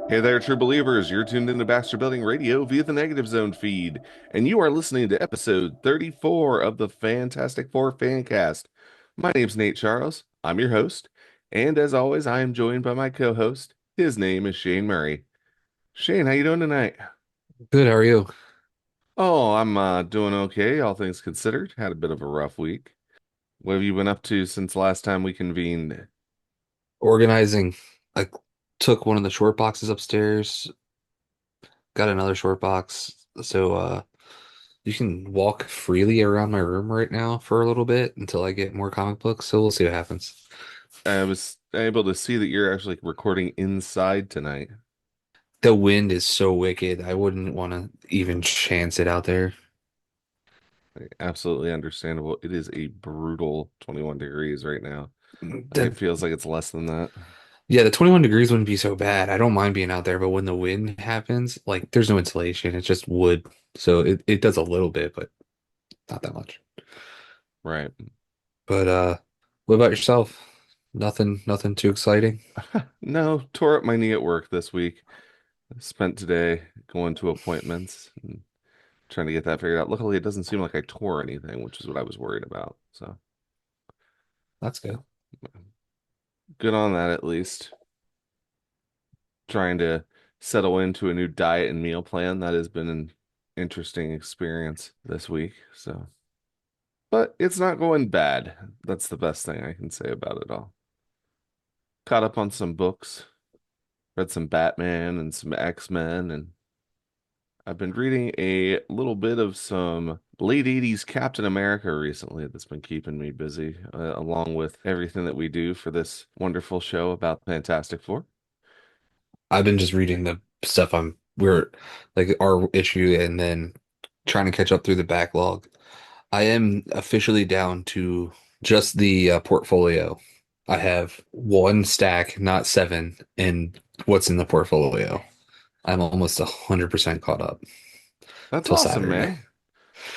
Hey there, true believers. You're tuned into Baxter Building Radio via the Negative Zone feed, and you are listening to episode 34 of the Fantastic Four Fancast. My name's Nate Charles. I'm your host, and as always, I am joined by my co-host. His name is Shane Murray. Shane, how you doing tonight? Good, how are you? Oh, I'm doing okay, all things considered. Had a bit of a rough week. What have you been up to since last time we convened? Organizing. I took one of the short boxes upstairs, got another short box. So you can walk freely around my room right now for a little bit until I get more comic books. So we'll see what happens. I was able to see that you're actually recording inside tonight. The wind is so wicked. I wouldn't want to even chance it out there. Absolutely understandable. It is a brutal 21 degrees right now. It The, feels like it's less than that. yeah, the 21 degrees wouldn't be so bad. I don't mind being out there, but when the wind happens, like there's no insulation. It's just wood. So it does a little bit, but not that much. Right. But what about yourself? Nothing too exciting. No, tore up my knee at work this week. Spent today going to appointments and trying to get that figured out. Luckily, it doesn't seem like I tore anything, which is what I was worried about. So That's good. good on that at least. Trying to settle into a new diet and meal plan. That has been an interesting experience this week. So, but it's not going bad. That's the best thing I can say about it all. Caught up on some books, read some Batman and some X-Men, and I've been reading a little bit of some late 80s Captain America recently that's been keeping me busy, along with everything that we do for this wonderful show about Fantastic Four. I've been just reading the stuff we're like our issue and then trying to catch up through the backlog. I am officially down to just the portfolio. I have one stack, not seven, and what's in the portfolio. I'm almost 100% caught up That's till awesome, Saturday. man.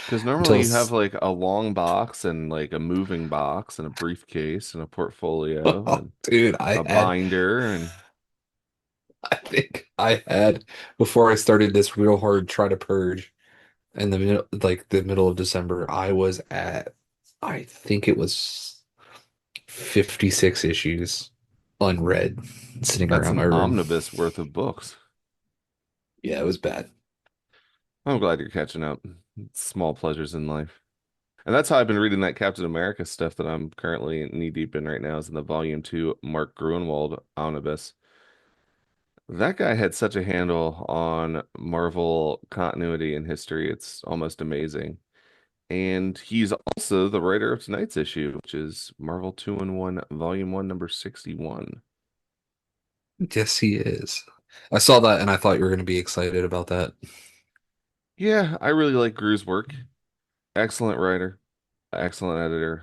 Because normally Until you have like a long box and like a moving box and a briefcase and a portfolio and dude, a binder and I think I had before I started this real hard try to purge. In the middle, like the middle of December, I was at, I think it was 56 issues unread sitting that's around an my room. omnibus worth of books. Yeah, it was bad. I'm glad you're catching up. Small pleasures in life. And that's how I've been reading that Captain America stuff that I'm currently knee deep in right now is in the volume two Mark Gruenwald omnibus. That guy had such a handle on Marvel continuity and history. It's almost amazing. And he's also the writer of tonight's issue, which is Marvel 2-in-1, Volume 1, number 61. Yes, he is. I saw that and I thought you were going to be excited about that. Yeah, I really like Gru's work. Excellent writer, excellent editor.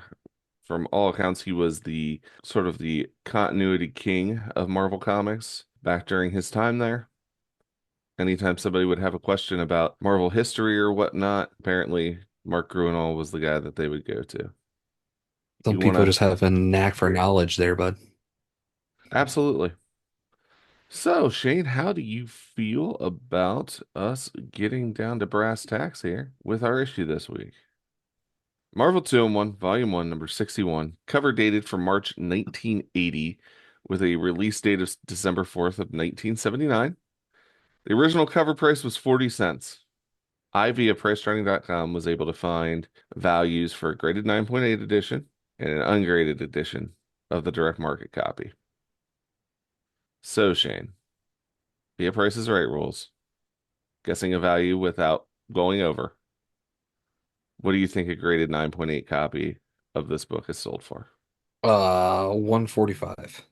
From all accounts, he was the sort of the continuity king of Marvel Comics back during his time there. Anytime somebody would have a question about Marvel history or whatnot, apparently Mark Gruenwald was the guy that they would go to. Some You want people to, just have a knack for knowledge there, bud. absolutely. So, Shane, how do you feel about us getting down to brass tacks here with our issue this week? Marvel 2-in-1, Volume 1, number 61, cover dated from March 1980 with a release date of December 4th of 1979. The original cover price was 40 cents. I, via PriceCharting.com, was able to find values for a graded 9.8 edition and an ungraded edition of the direct market copy. So, Shane, via Price is Right rules, guessing a value without going over, what do you think a graded 9.8 copy of this book is sold for? 145.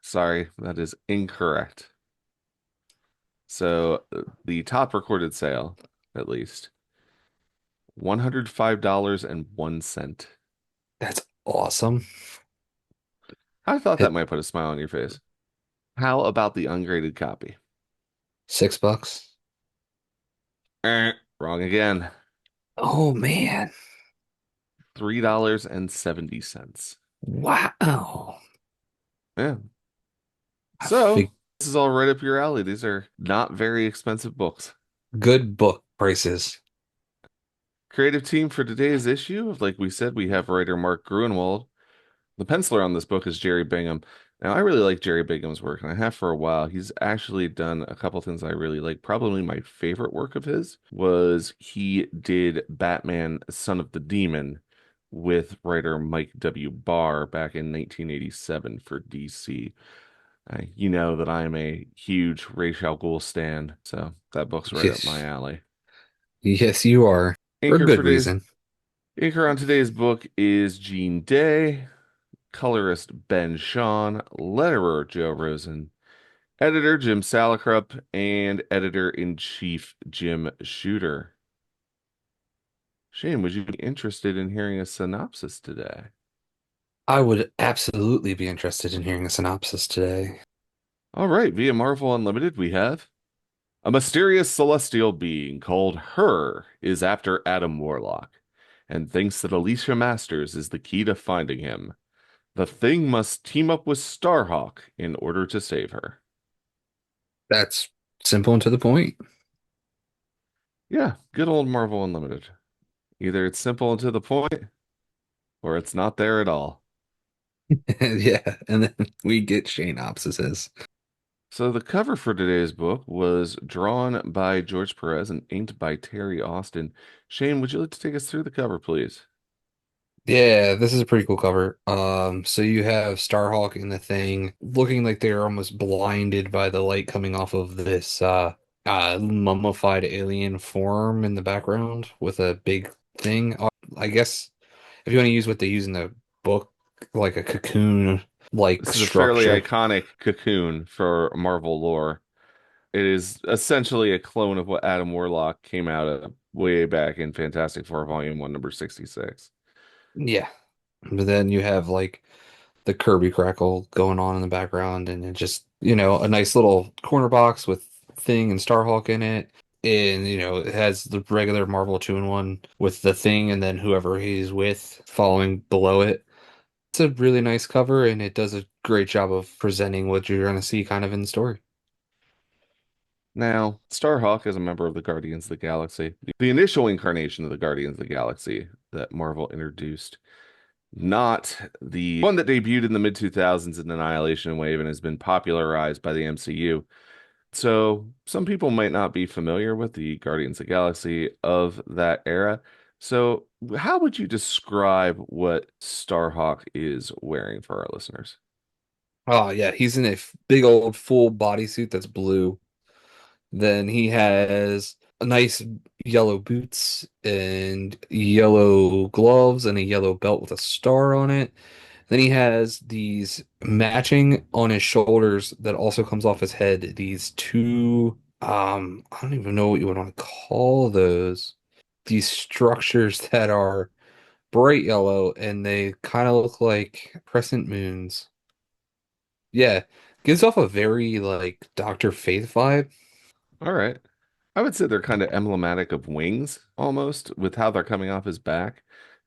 Sorry, that is incorrect. So, the top recorded sale, at least, $105.01. That's awesome. I thought that Hit might put a smile on your face. How about the ungraded copy? $6. Wrong again. Oh man. $3.70. Wow. Yeah. I So, think. This is all right up your alley. These are not very expensive books. Good book prices. Creative team for today's issue, like we said, we have writer Mark Gruenwald. The penciler on this book is Jerry Bingham. Now, I really like Jerry Bingham's work, and I have for a while. He's actually done a couple things I really like. Probably my favorite work of his was he did Batman Son of the Demon with writer Mike W. Barr back in 1987 for DC. You know that I am a huge Ra's al Ghul stan, so that book's right up my Yes. alley. Yes, you are. For Anchor good for today's reason. Anchor on today's book is Gene Day, colorist Ben Shawn, letterer Joe Rosen, editor Jim Salicrup, and editor-in-chief Jim Shooter. Shane, would you be interested in hearing a synopsis today? I would absolutely be interested in hearing a synopsis today. All right, via Marvel Unlimited, we have a mysterious celestial being called Her is after Adam Warlock and thinks that Alicia Masters is the key to finding him. The Thing must team up with Starhawk in order to save her. That's simple and to the point. Yeah, good old Marvel Unlimited. Either it's simple and to the point, or it's not there at all. Yeah, and then we get synopsises. So the cover for today's book was drawn by George Perez and inked by Terry Austin. Shane, would you like to take us through the cover, please? Yeah, this is a pretty cool cover. So you have Starhawk and the Thing looking like they're almost blinded by the light coming off of this mummified alien form in the background with a big thing. I guess if you want to use what they use in the book, like a cocoon like This is a fairly structure. iconic cocoon for Marvel lore. It is essentially a clone of what Adam Warlock came out of way back in Fantastic Four Volume 1, number 66. Yeah. But then you have like the Kirby crackle going on in the background, and it just, a nice little corner box with Thing and Starhawk in it. And, it has the regular Marvel 2-in-1 with the Thing and then whoever he's with following below it. It's a really nice cover, and it does a great job of presenting what you're going to see kind of in the story. Now, Starhawk is a member of the Guardians of the Galaxy, the initial incarnation of the Guardians of the Galaxy that Marvel introduced, not the one that debuted in the mid 2000s in Annihilation Wave and has been popularized by the MCU. So, some people might not be familiar with the Guardians of the Galaxy of that era. So, how would you describe what Starhawk is wearing for our listeners? Oh, yeah, he's in a big old full bodysuit that's blue. Then he has a nice yellow boots and yellow gloves and a yellow belt with a star on it. Then he has these matching on his shoulders that also comes off his head. These two, I don't even know what you would want to call those. These structures that are bright yellow and they kind of look like crescent moons. Yeah, gives off a very like Dr. Faith vibe. All right. I would say they're kind of emblematic of wings almost with how they're coming off his back.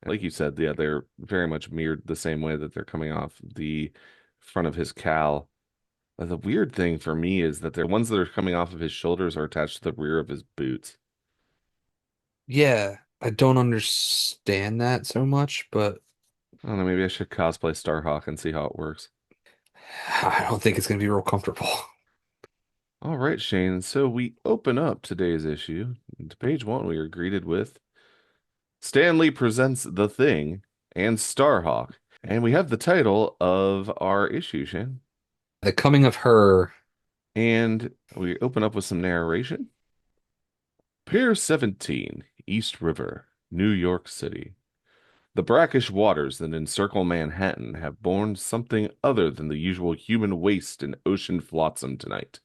Like you said, yeah, they're very much mirrored the same way that they're coming off the front of his cowl. The weird thing for me is that the ones that are coming off of his shoulders are attached to the rear of his boots. Yeah, I don't understand that so much, but I don't know, maybe I should cosplay Starhawk and see how it works. I don't think it's going to be real comfortable. All right, Shane. So we open up today's issue. To page one, we are greeted with Stanley presents The Thing and Starhawk. And we have the title of our issue, Shane. The coming of her. And we open up with some narration. Pier 17, East River, New York City. The brackish waters that encircle Manhattan have borne something other than the usual human waste and ocean flotsam tonight.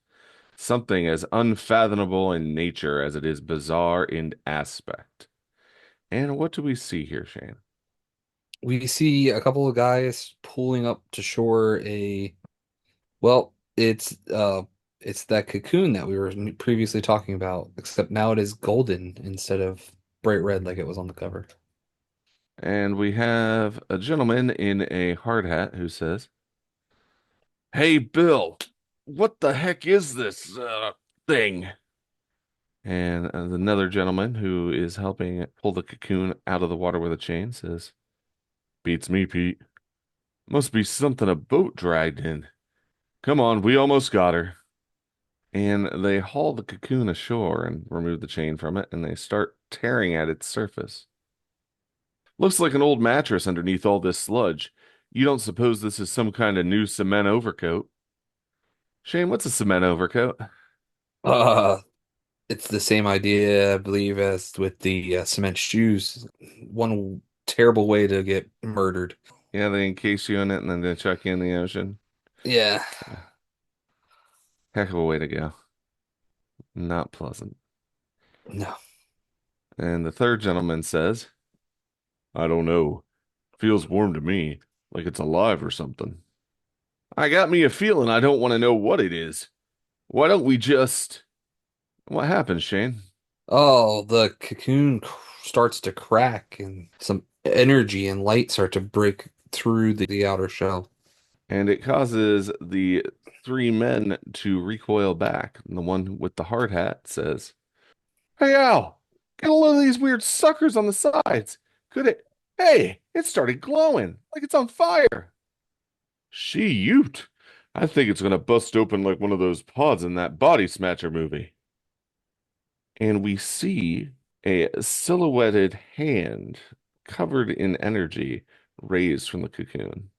Something as unfathomable in nature as it is bizarre in aspect. And what do we see here, Shane? We see a couple of guys pulling up to shore well, it's that cocoon that we were previously talking about, except now it is golden instead of bright red like it was on the cover. And we have a gentleman in a hard hat who says, Hey, Bill, what the heck is this thing? And another gentleman who is helping pull the cocoon out of the water with a chain says, beats me, Pete. Must be something a boat dragged in. Come on, we almost got her. And they haul the cocoon ashore and remove the chain from it, and they start tearing at its surface. Looks like an old mattress underneath all this sludge. You don't suppose this is some kind of new cement overcoat? Shane, what's a cement overcoat? Uh, it's the same idea, I believe, as with the cement shoes. One terrible way to get murdered. Yeah, they encase you in it and then they chuck you in the ocean. Yeah, Heck of a way to go. Not pleasant. no. And the third gentleman says, I don't know. Feels warm to me, like it's alive or something. I got me a feeling I don't want to know what it is. Why don't we just... What happened, Shane? Oh, the cocoon starts to crack and some energy and light start to break through the outer shell. And it causes the three men to recoil back. And the one with the hard hat says, Hey, Al, get a load of these weird suckers on the sides. Could it? Hey, it started glowing like it's on fire. Ute. I think it's going to bust open like one of those pods in that Body Snatcher movie. And we see a silhouetted hand covered in energy raised from the cocoon.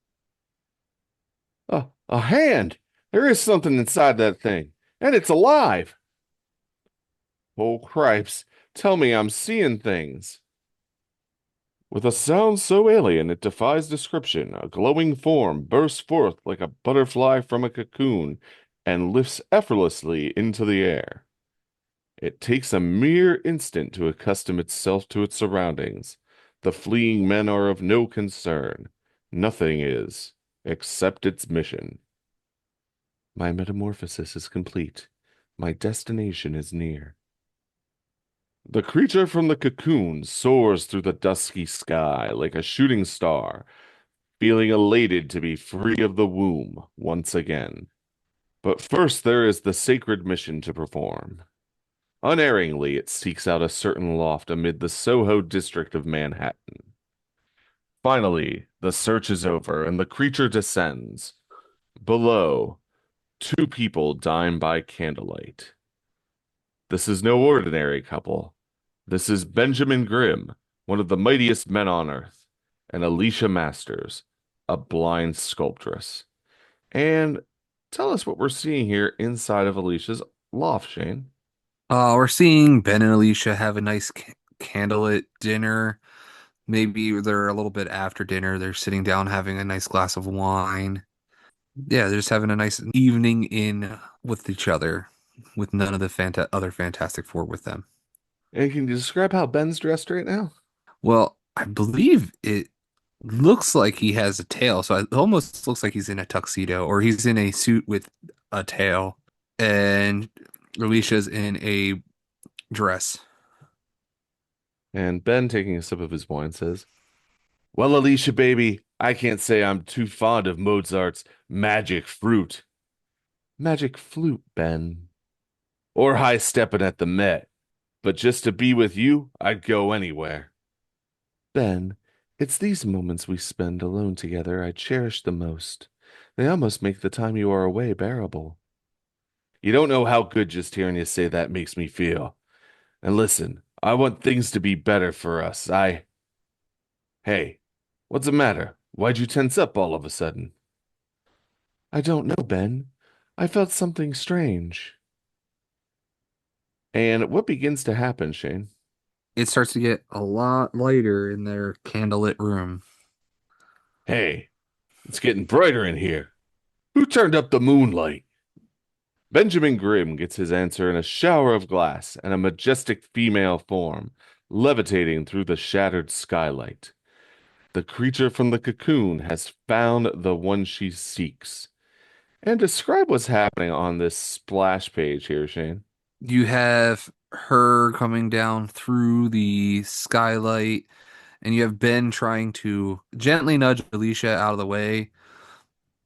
A hand! There is something inside that thing, and it's alive. Oh, cripes. Tell me I'm seeing things. With a sound so alien it defies description, a glowing form bursts forth like a butterfly from a cocoon and lifts effortlessly into the air. It takes a mere instant to accustom itself to its surroundings. The fleeing men are of no concern. Nothing is, except its mission. My metamorphosis is complete. My destination is near. The creature from the cocoon soars through the dusky sky like a shooting star, feeling elated to be free of the womb once again. But first, there is the sacred mission to perform. Unerringly, it seeks out a certain loft amid the Soho district of Manhattan. Finally, the search is over and the creature descends. Below, two people dine by candlelight. This is no ordinary couple. This is Benjamin Grimm, one of the mightiest men on earth, and Alicia Masters, a blind sculptress. And tell us what we're seeing here inside of Alicia's loft, Shane. We're seeing Ben and Alicia have a nice candlelit dinner. Maybe they're a little bit after dinner. They're sitting down having a nice glass of wine. Yeah, they're just having a nice evening in with each other, with none of the other Fantastic Four with them. And can you describe how Ben's dressed right now? Well, I believe it looks like he has a tail, so it almost looks like he's in a tuxedo or he's in a suit with a tail, and Alicia's in a dress. And Ben, taking a sip of his wine, says, Well, Alicia, baby, I can't say I'm too fond of Mozart's magic fruit. Magic flute, Ben. Or high stepping at the Met. But just to be with you, I'd go anywhere. Ben, it's these moments we spend alone together I cherish the most. They almost make the time you are away bearable. You don't know how good just hearing you say that makes me feel. And listen, I want things to be better for us. Hey, what's the matter? Why'd you tense up all of a sudden? I don't know, Ben. I felt something strange. And what begins to happen, Shane? It starts to get a lot lighter in their candlelit room. Hey, it's getting brighter in here. Who turned up the moonlight? Benjamin Grimm gets his answer in a shower of glass and a majestic female form levitating through the shattered skylight. The creature from the cocoon has found the one she seeks. And describe what's happening on this splash page here, Shane. You have her coming down through the skylight, and you have Ben trying to gently nudge Alicia out of the way.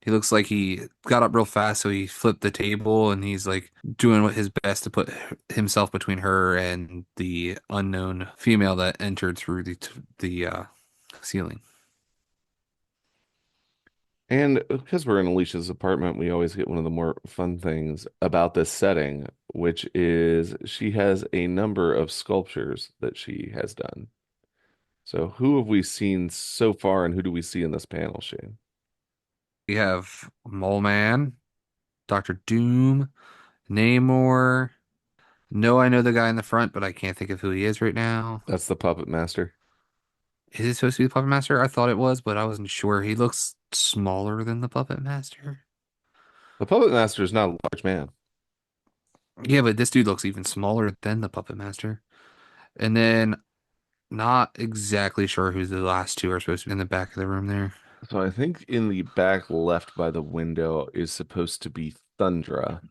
He looks like he got up real fast, so he flipped the table, and he's like doing what his best to put himself between her and the unknown female that entered through the ceiling. And because we're in Alicia's apartment, we always get one of the more fun things about this setting, which is she has a number of sculptures that she has done. So who have we seen so far, and who do we see in this panel, Shane? We have Mole Man, Doctor Doom, Namor. No, I know the guy in the front, but I can't think of who he is right now. That's the Puppet Master. Is it supposed to be the Puppet Master? I thought it was, but I wasn't sure. He looks smaller than the Puppet Master. The Puppet Master is not a large man. Yeah, but this dude looks even smaller than the Puppet Master. And then not exactly sure who the last two are supposed to be in the back of the room there. So I think in the back left by the window is supposed to be Thundra,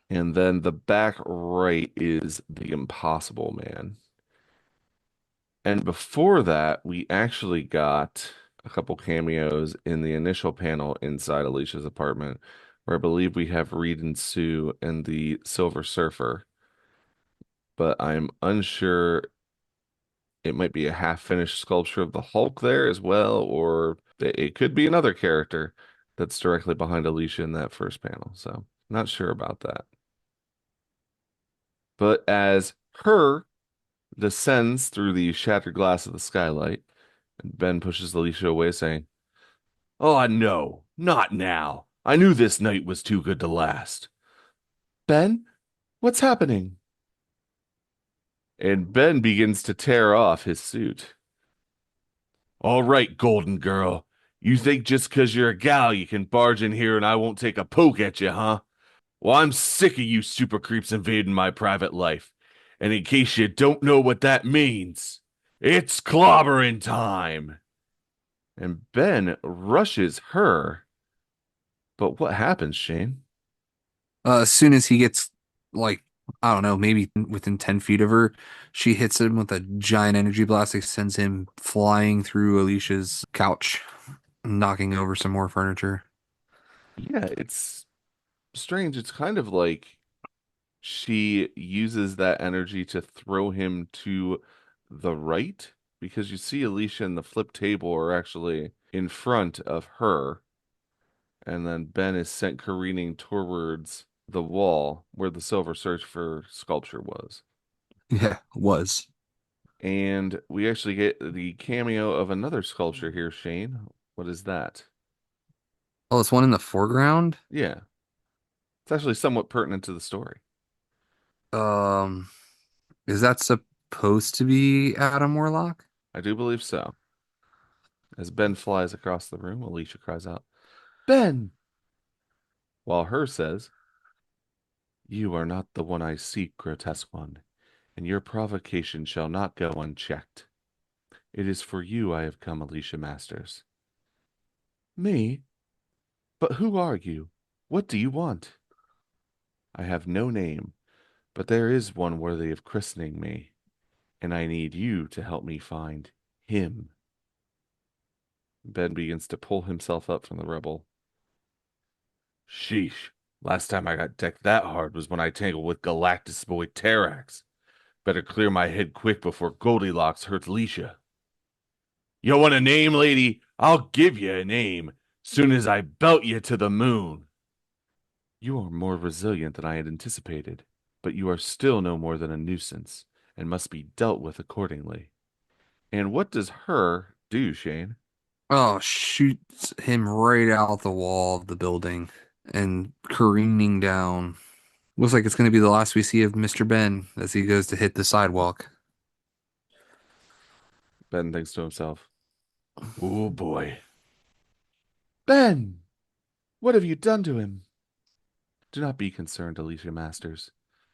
and then the back right is the Impossible Man. And before that, we actually got a couple cameos in the initial panel inside Alicia's apartment, where I believe we have Reed and Sue and the Silver Surfer, but I'm unsure, it might be a half-finished sculpture of the Hulk there as well, or it could be another character that's directly behind Alicia in that first panel. So, not sure about that. But as her descends through the shattered glass of the skylight, Ben pushes Alicia away, saying, "Oh, no, not now. I knew this night was too good to last." Ben, what's happening? And Ben begins to tear off his suit. "All right, Golden Girl. You think just 'cause you're a gal you can barge in here and I won't take a poke at you, huh? Well, I'm sick of you super creeps invading my private life. And in case you don't know what that means, it's clobbering time." And Ben rushes her. But what happens, Shane? As soon as he gets like, I don't know, maybe within 10 feet of her, she hits him with a giant energy blast that sends him flying through Alicia's couch, knocking over some more furniture. Yeah, it's strange. It's kind of like she uses that energy to throw him to the right because you see Alicia and the flip table are actually in front of her, and then Ben is sent careening towards the wall where the Silver Surfer sculpture was. Yeah, was. And we actually get the cameo of another sculpture here, Shane. What is that? Oh, it's one in the foreground. Yeah, it's actually somewhat pertinent to the story. Um, is that supposed to be Adam Warlock? I do believe so. As Ben flies across the room, Alicia cries out, "Ben!" While Her says, "You are not the one I seek, grotesque one, and your provocation shall not go unchecked. It is for you I have come, Alicia Masters." "Me? But who are you? What do you want?" "I have no name, but there is one worthy of christening me, and I need you to help me find him." Ben begins to pull himself up from the rubble. "Sheesh. Last time I got decked that hard was when I tangled with Galactus boy Terrax. Better clear my head quick before Goldilocks hurts Leisha." "You want a name, lady? I'll give you a name, soon as I belt you to the moon." "You are more resilient than I had anticipated, but you are still no more than a nuisance, and must be dealt with accordingly." And what does Her do, Shane? Oh, shoots him right out the wall of the building and careening down. Looks like it's going to be the last we see of Mr. Ben as he goes to hit the sidewalk. Ben thinks to himself, "Oh boy." "Ben, what have you done to him?" "Do not be concerned, Alicia Masters.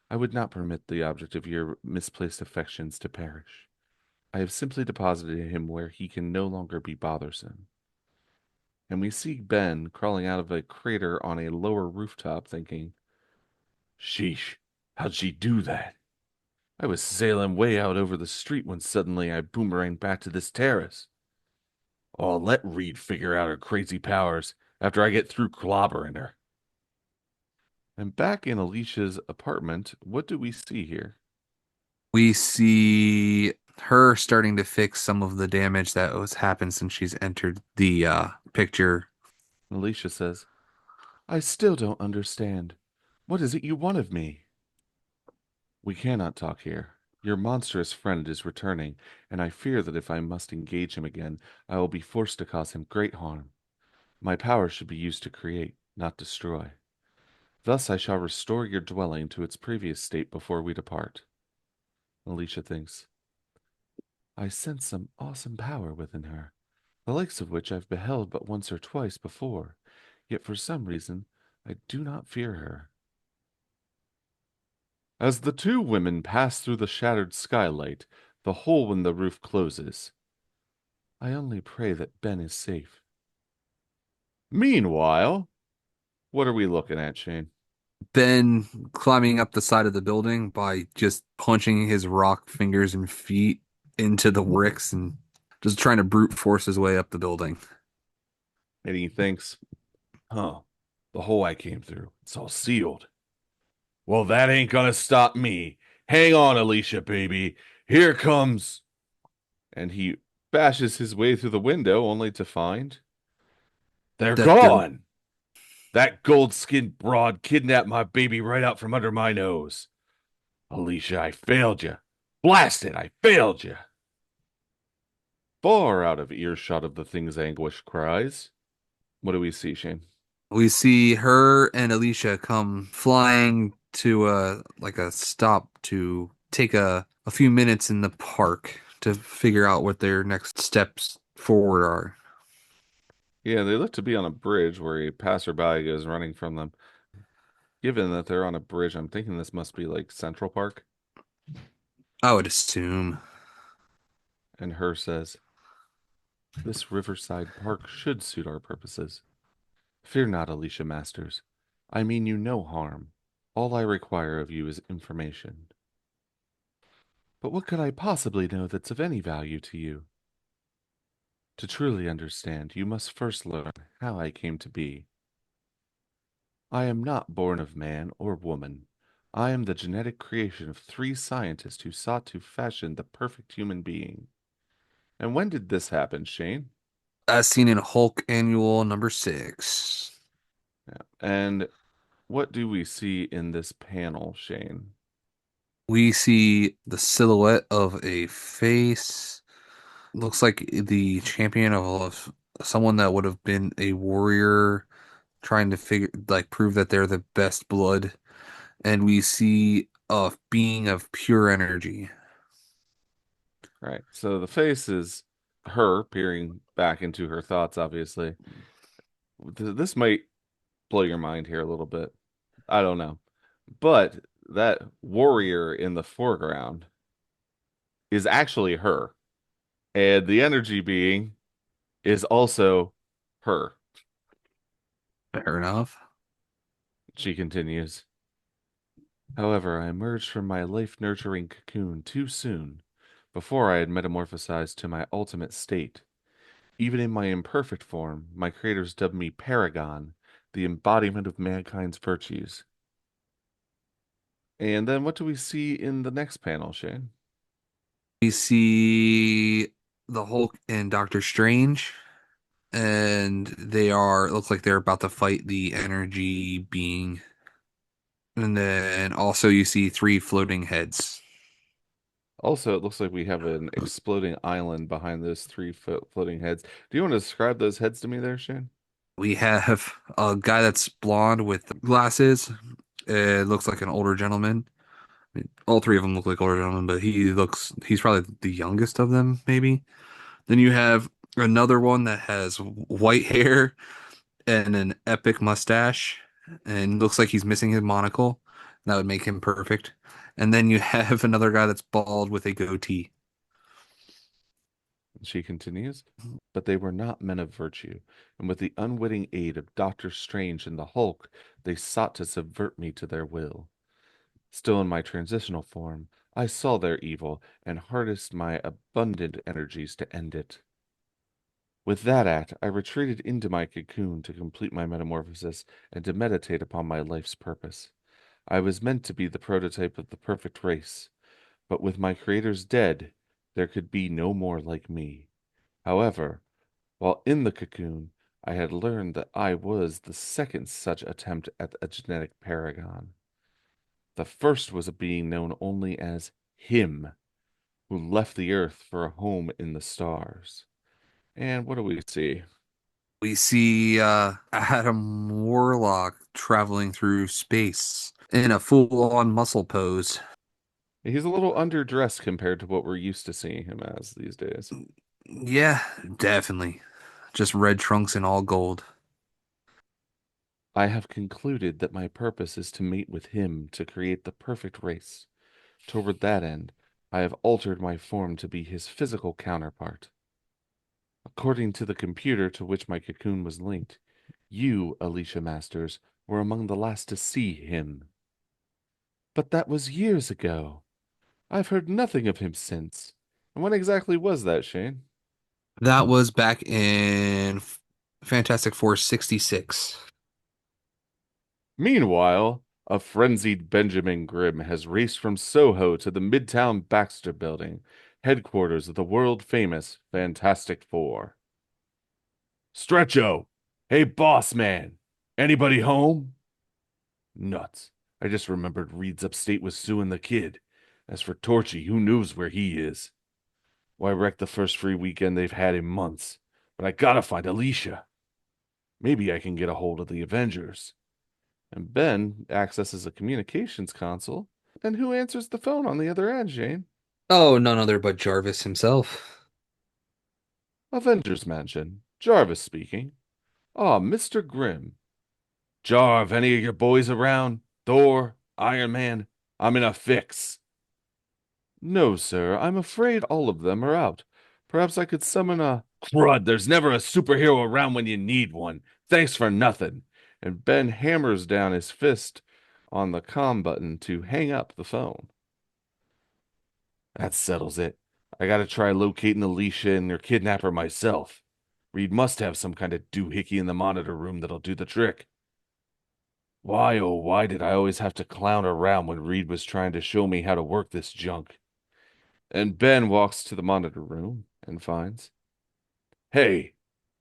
I would not permit the object of your misplaced affections to perish. I have simply deposited him where he can no longer be bothersome." And we see Ben crawling out of a crater on a lower rooftop thinking, "Sheesh, how'd she do that? I was sailing way out over the street when suddenly I boomeranged back to this terrace. Oh, let Reed figure out her crazy powers. after I get through clobbering her. And back in Alicia's apartment, what do we see here? We see her starting to fix some of the damage that was happened since she's entered the picture. Alicia says, I still don't understand. What is it you want of me? We cannot talk here. Your monstrous friend is returning, and I fear that if I must engage him again, I will be forced to cause him great harm. My power should be used to create, not destroy. Thus I shall restore your dwelling to its previous state before we depart. Alicia thinks, I sense some awesome power within her, the likes of which I've beheld but once or twice before, yet for some reason I do not fear her. As the two women pass through the shattered skylight, the hole in the roof closes. I only pray that Ben is safe. Meanwhile, what are we looking at, Shane? Ben climbing up the side of the building by just punching his rock fingers and feet into the bricks and just trying to brute force his way up the building. And he thinks, huh, the hole I came through, it's all sealed. Well, that ain't gonna stop me. Hang on, Alicia, baby. Here comes. And he bashes his way through the window only to find they're That they're gone. That gold skinned broad kidnapped my baby right out from under my nose. Alicia, I failed you. Blast it, I failed you. Far out of earshot of the thing's anguished cries. What do we see, Shane? We see her and Alicia come flying to like a stop to take a few minutes in the park to figure out what their next steps forward are. Yeah, they look to be on a bridge where a passerby goes running from them. Given that they're on a bridge, I'm thinking this must be like Central Park. I would assume. And her says, this riverside park should suit our purposes. Fear not, Alicia Masters. I mean you no harm. All I require of you is information. But what could I possibly know that's of any value to you? To truly understand, you must first learn how I came to be. I am not born of man or woman. I am the genetic creation of three scientists who sought to fashion the perfect human being. And when did this happen, Shane? As seen in Hulk Annual number 6. Yeah. And what do we see in this panel, Shane? We see the silhouette of a face. Looks like the champion of someone that would have been a warrior trying to figure like prove that they're the best blood. And we see a being of pure energy. Right. So the face is her peering back into her thoughts, obviously. This might blow your mind here a little bit. I don't know. But that warrior in the foreground is actually her. And the energy being is also her. Fair enough. She continues. However, I emerged from my life-nurturing cocoon too soon, before I had metamorphosized to my ultimate state. Even in my imperfect form, my creators dubbed me Paragon, the embodiment of mankind's virtues. And then what do we see in the next panel, Shane? We see the Hulk and Doctor Strange, and they are, it looks like they're about to fight the energy being. And then also you see three floating heads. Also, it looks like we have an exploding island behind those three floating heads. Do you want to describe those heads to me there, Shane? We have a guy that's blonde with glasses. It looks like an older gentleman. I mean, all three of them look like older gentlemen, but he's probably the youngest of them, maybe. Then you have another one that has white hair and an epic mustache, and looks like he's missing his monocle. That would make him perfect. And then you have another guy that's bald with a goatee. She continues, but they were not men of virtue, and with the unwitting aid of Doctor Strange and the Hulk, they sought to subvert me to their will. Still in my transitional form, I saw their evil and harnessed my abundant energies to end it. With that act, I retreated into my cocoon to complete my metamorphosis and to meditate upon my life's purpose. I was meant to be the prototype of the perfect race, but with my creators dead, there could be no more like me. However, while in the cocoon, I had learned that I was the second such attempt at a genetic paragon. The first was a being known only as Him, who left the earth for a home in the stars. And what do we see? We see Adam Warlock traveling through space in a full-on muscle pose. He's a little underdressed compared to what we're used to seeing him as these days. Yeah, definitely. Just red trunks and all gold. I have concluded that my purpose is to mate with him to create the perfect race. Toward that end, I have altered my form to be his physical counterpart. According to the computer to which my cocoon was linked, you, Alicia Masters, were among the last to see him. But that was years ago. I've heard nothing of him since. And when exactly was that, Shane? That was back in Fantastic Four 66. Meanwhile, a frenzied Benjamin Grimm has raced from Soho to the Midtown Baxter Building, headquarters of the world-famous Fantastic Four. Stretcho! Hey, boss man! Anybody home? Nuts. I just remembered Reed's upstate was suing the kid. As for Torchy, who knows where he is? Why, wrecked the first free weekend they've had in months. But I gotta find Alicia. Maybe I can get a hold of the Avengers. And Ben accesses a communications console. And who answers the phone on the other end, Shane? Oh, none other but Jarvis himself. Avengers Mansion. Jarvis speaking. Ah, Mr. Grimm. Jarv, any of your boys around? Thor? Iron Man? I'm in a fix. No, sir. I'm afraid all of them are out. Perhaps I could summon a... Crud, there's never a superhero around when you need one. Thanks for nothing. And Ben hammers down his fist on the comm button to hang up the phone. That settles it. I gotta try locating Alicia and her kidnapper myself. Reed must have some kind of doohickey in the monitor room that'll do the trick. Why, oh, why did I always have to clown around when Reed was trying to show me how to work this junk? And Ben walks to the monitor room and finds, hey,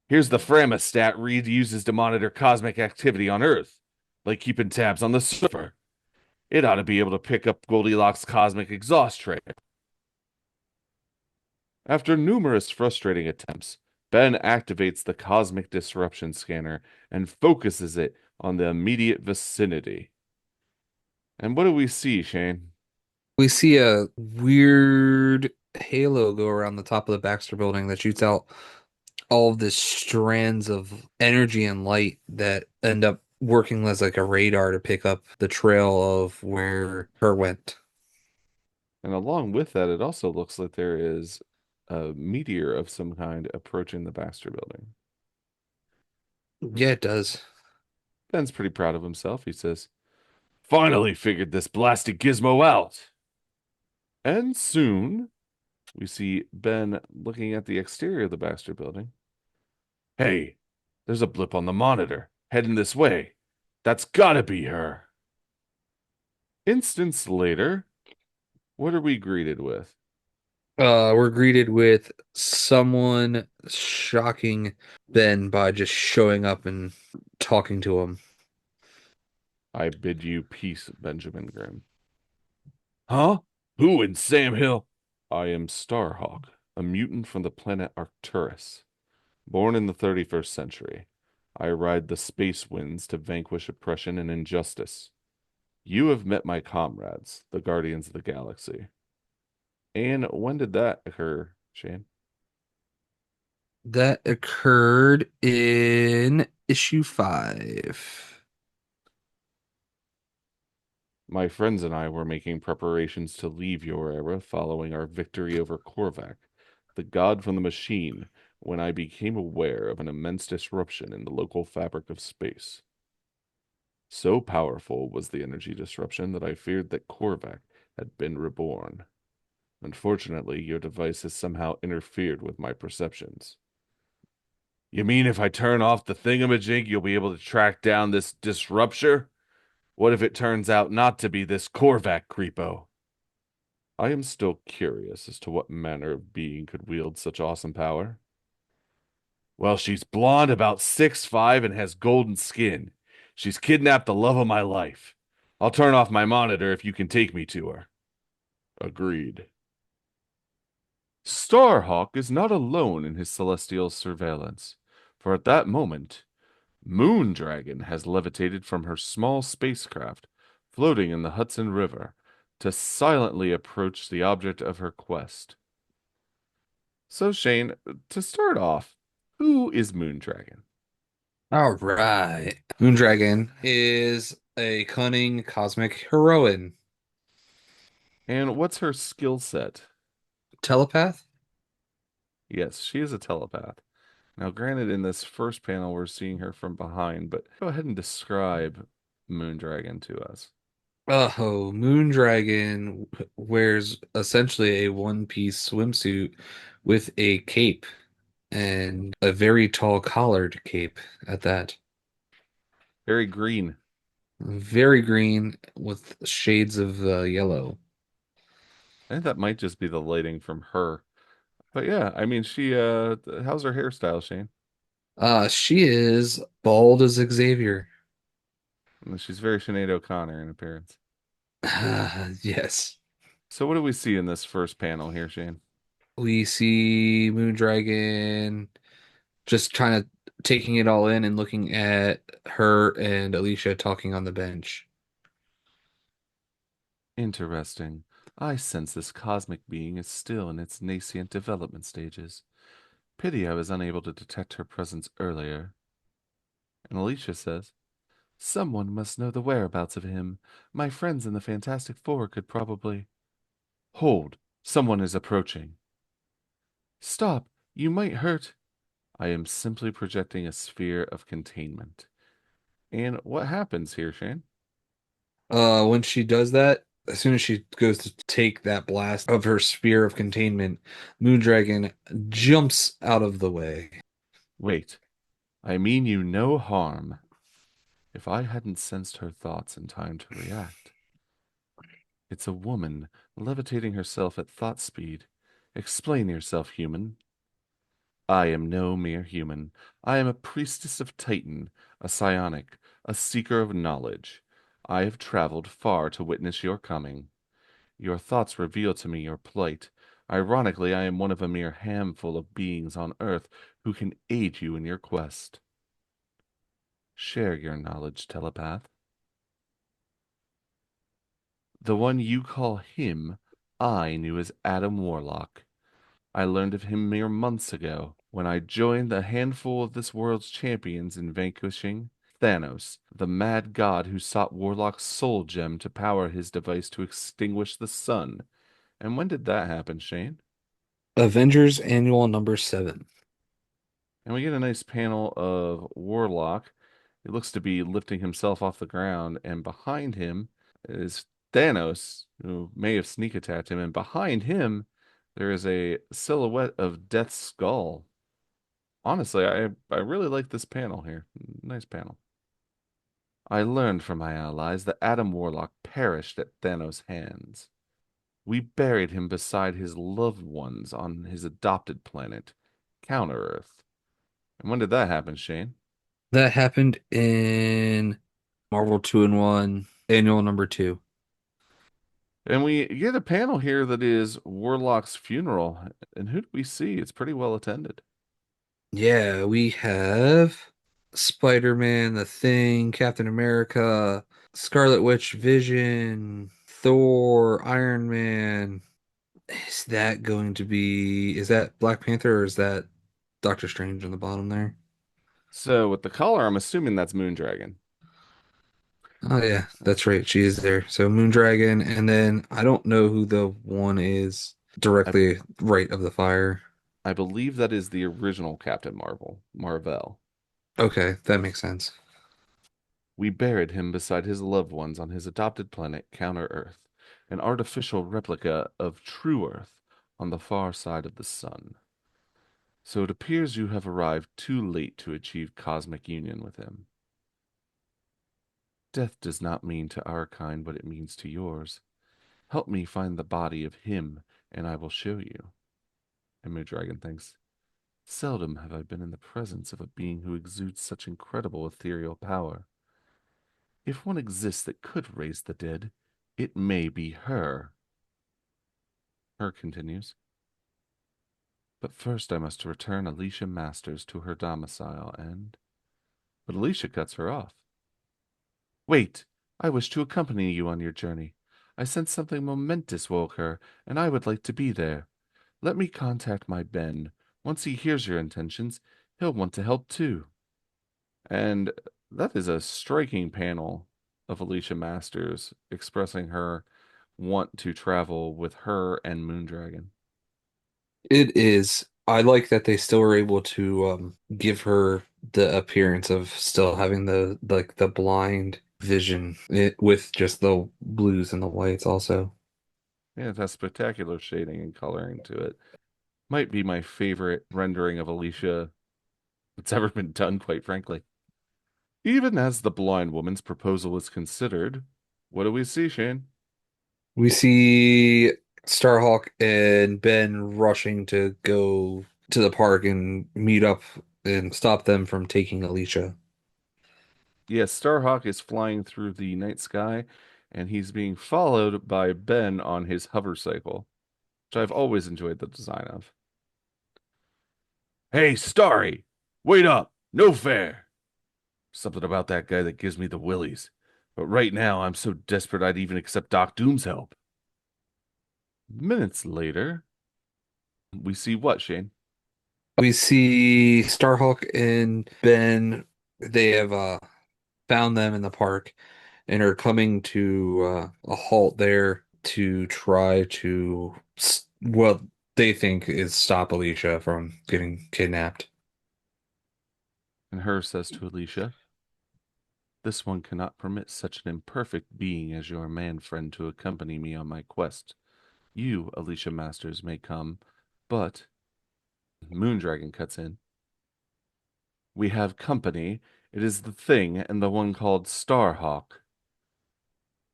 here's the Framostat Reed uses to monitor cosmic activity on Earth, like keeping tabs on the server. It ought to be able to pick up Goldilocks' cosmic exhaust trail. After numerous frustrating attempts, Ben activates the cosmic disruption scanner and focuses it on the immediate vicinity. And what do we see, Shane? We see a weird halo go around the top of the Baxter building that shoots out all of this strands of energy and light that end up working as like a radar to pick up the trail of where her went. And along with that, it also looks like there is a meteor of some kind approaching the Baxter building. Yeah, it does. Ben's pretty proud of himself. He says, finally figured this blasted gizmo out. And soon we see Ben looking at the exterior of the Baxter building. Hey, there's a blip on the monitor, heading this way. That's gotta be her. Instance later, what are we greeted with? We're greeted with someone shocking Ben by just showing up and talking to him. I bid you peace, Benjamin Grimm. Huh? Who in Sam Hill? I am Starhawk, a mutant from the planet Arcturus. Born in the 31st century, I ride the space winds to vanquish oppression and injustice. You have met my comrades, the Guardians of the Galaxy. And when did that occur, Shane? That occurred in issue 5. My friends and I were making preparations to leave your era following our victory over Korvac, the god from the machine, when I became aware of an immense disruption in the local fabric of space. So powerful was the energy disruption that I feared that Korvac had been reborn. Unfortunately, your device has somehow interfered with my perceptions. You mean if I turn off the thingamajig, you'll be able to track down this disruptor? What if it turns out not to be this Korvac creepo? I am still curious as to what manner of being could wield such awesome power. Well, she's blonde, about 6'5", and has golden skin. She's kidnapped the love of my life. I'll turn off my monitor if you can take me to her. Agreed. Starhawk is not alone in his celestial surveillance, for at that moment, Moondragon has levitated from her small spacecraft, floating in the Hudson River, to silently approach the object of her quest. So, Shane, to start off, who is Moondragon? All right. Moondragon is a cunning cosmic heroine. And what's her skill set? Telepath? Yes, she is a telepath. Now, granted, in this first panel, we're seeing her from behind, but go ahead and describe Moondragon to us. Oh, Moondragon wears essentially a one-piece swimsuit with a cape and a very tall collared cape at that. Very green. Very green with shades of yellow. I think that might just be the lighting from her. But yeah, I mean, how's her hairstyle, Shane? She is bald as Xavier. She's very Sinead O'Connor in appearance. Yes. So what do we see in this first panel here, Shane? We see Moondragon just kind of taking it all in and looking at her and Alicia talking on the bench. Interesting. I sense this cosmic being is still in its nascent development stages. Pity I was unable to detect her presence earlier. And Alicia says, someone must know the whereabouts of him. My friends in the Fantastic Four could probably. Hold! Someone is approaching. Stop! You might hurt. I am simply projecting a sphere of containment. And what happens here, Shane? When she does that, as soon as she goes to take that blast of her sphere of containment, Moondragon jumps out of the way. Wait, I mean you no harm. If I hadn't sensed her thoughts in time to react. It's a woman levitating herself at thought speed. Explain yourself, human. I am no mere human. I am a priestess of Titan, a psionic, a seeker of knowledge. I have traveled far to witness your coming. Your thoughts reveal to me your plight. Ironically, I am one of a mere handful of beings on Earth who can aid you in your quest. Share your knowledge, telepath. The one you call him, I knew as Adam Warlock. I learned of him mere months ago when I joined the handful of this world's champions in vanquishing Thanos, the mad god who sought Warlock's soul gem to power his device to extinguish the sun. And when did that happen, Shane? Avengers Annual number 7. And we get a nice panel of Warlock. He looks to be lifting himself off the ground, and behind him is Thanos, who may have sneak attacked him, and behind him there is a silhouette of Death's skull. Honestly, I really like this panel here. Nice panel. I learned from my allies that Adam Warlock perished at Thanos' hands. We buried him beside his loved ones on his adopted planet, Counter-Earth. And when did that happen, Shane? That happened in Marvel 2-in-1 Annual number 2. And we get a panel here that is Warlock's funeral. And who do we see? It's pretty well attended. Yeah, we have Spider-Man, The Thing, Captain America, Scarlet Witch, Vision, Thor, Iron Man. Is that Black Panther or is that Doctor Strange on the bottom there? So with the color, I'm assuming that's Moondragon. Oh yeah, that's right. She is there. So Moondragon, and then I don't know who the one is I directly right of the fire. I believe that is the original Marvel. Okay, that makes sense. We buried him beside his loved ones on his adopted planet, Counter Earth, an artificial replica of true Earth on the far side of the sun. So it appears you have arrived too late to achieve cosmic union with him. Death does not mean to our kind what it means to yours. Help me find the body of him, and I will show you. And Moondragon thinks, seldom have I been in the presence of a being who exudes such incredible ethereal power. If one exists that could raise the dead, it may be her. Her continues, but first I must return Alicia Masters to her domicile and... But Alicia cuts her off. Wait, I wish to accompany you on your journey. I sense something momentous will occur, and I would like to be there. Let me contact my Ben. Once he hears your intentions, he'll want to help too. And that is a striking panel of Alicia Masters expressing her want to travel with her and Moondragon. It is. I like that they still were able to give her the appearance of still having the like the blind vision with just the blues and the whites also. Yeah, it has spectacular shading and coloring to it. Might be my favorite rendering of Alicia that's ever been done, quite frankly. Even as the blind woman's proposal is considered, what do we see, Shane? We see Starhawk and Ben rushing to go to the park and meet up and stop them from taking Alicia. Yes, Starhawk is flying through the night sky, and he's being followed by Ben on his hover cycle, which I've always enjoyed the design of. Hey, Starry! Wait up! No fair! Something about that guy that gives me the willies. But right now, I'm so desperate I'd even accept Doc Doom's help. Minutes later, we see what, Shane? We see Starhawk and Ben. They have found them in the park and are coming to a halt there to try to what they think is stop Alicia from getting kidnapped. And Her says to Alicia, this one cannot permit such an imperfect being as your man friend to accompany me on my quest. You, Alicia Masters, may come, but Moondragon cuts in. We have company. It is the thing and the one called Starhawk.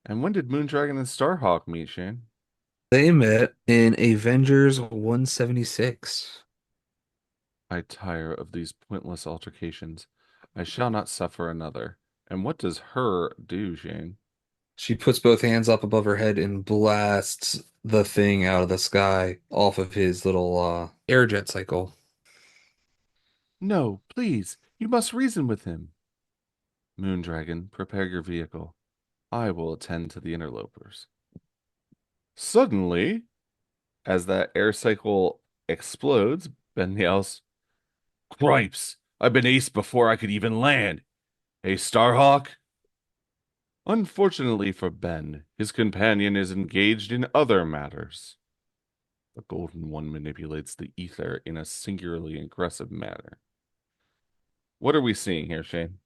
And when did Moondragon and Starhawk meet, Shane? They met in Avengers 176. I tire of these pointless altercations. I shall not suffer another. And what does her do, Shane? She puts both hands up above her head and blasts the thing out of the sky off of his little air jet cycle. No, please, you must reason with him. Moondragon, prepare your vehicle. I will attend to the interlopers. Suddenly, as that air cycle explodes, Ben yells, Cripes! I've been aced before I could even land. Hey, Starhawk? Unfortunately for Ben, his companion is engaged in other matters. The Golden One manipulates the ether in a singularly aggressive manner. What are we seeing here, Shane?